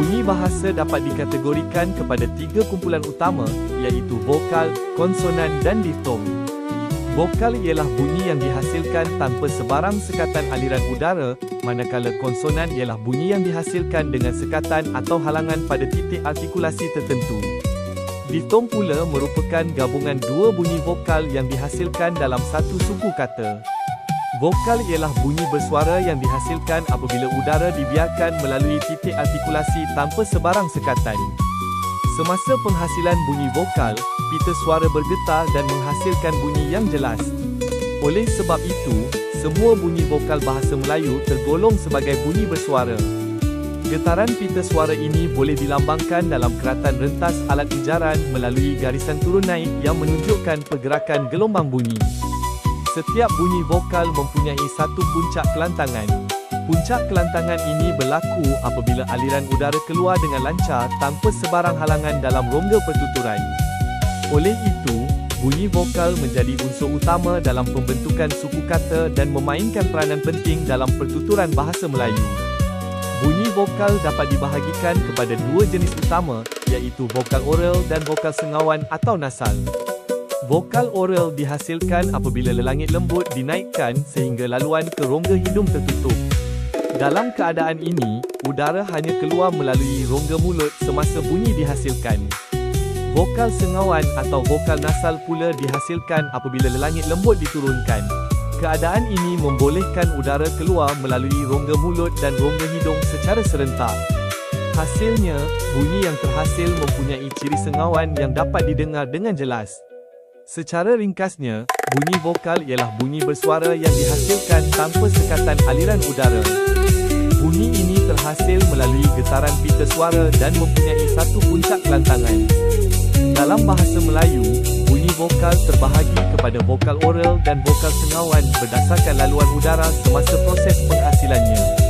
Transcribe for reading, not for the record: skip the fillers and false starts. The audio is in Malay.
Bunyi bahasa dapat dikategorikan kepada 3 kumpulan utama, iaitu vokal, konsonan dan diftong. Vokal ialah bunyi yang dihasilkan tanpa sebarang sekatan aliran udara, manakala konsonan ialah bunyi yang dihasilkan dengan sekatan atau halangan pada titik artikulasi tertentu. Diftong pula merupakan gabungan dua bunyi vokal yang dihasilkan dalam satu suku kata. Vokal ialah bunyi bersuara yang dihasilkan apabila udara dibiarkan melalui titik artikulasi tanpa sebarang sekatan. Semasa penghasilan bunyi vokal, pita suara bergetar dan menghasilkan bunyi yang jelas. Oleh sebab itu, semua bunyi vokal bahasa Melayu tergolong sebagai bunyi bersuara. Getaran pita suara ini boleh dilambangkan dalam keratan rentas alat ujaran melalui garisan turun naik yang menunjukkan pergerakan gelombang bunyi. Setiap bunyi vokal mempunyai satu puncak kelantangan. Puncak kelantangan ini berlaku apabila aliran udara keluar dengan lancar tanpa sebarang halangan dalam rongga pertuturan. Oleh itu, bunyi vokal menjadi unsur utama dalam pembentukan suku kata dan memainkan peranan penting dalam pertuturan bahasa Melayu. Bunyi vokal dapat dibahagikan kepada dua jenis utama, iaitu vokal oral dan vokal sengawan atau nasal. Vokal oral dihasilkan apabila lelangit lembut dinaikkan sehingga laluan ke rongga hidung tertutup. Dalam keadaan ini, udara hanya keluar melalui rongga mulut semasa bunyi dihasilkan. Vokal sengawan atau vokal nasal pula dihasilkan apabila lelangit lembut diturunkan. Keadaan ini membolehkan udara keluar melalui rongga mulut dan rongga hidung secara serentak. Hasilnya, bunyi yang terhasil mempunyai ciri sengawan yang dapat didengar dengan jelas. Secara ringkasnya, bunyi vokal ialah bunyi bersuara yang dihasilkan tanpa sekatan aliran udara. Bunyi ini terhasil melalui getaran pita suara dan mempunyai satu puncak kelantangan. Dalam bahasa Melayu, bunyi vokal terbahagi kepada vokal oral dan vokal sengawan berdasarkan laluan udara semasa proses penghasilannya.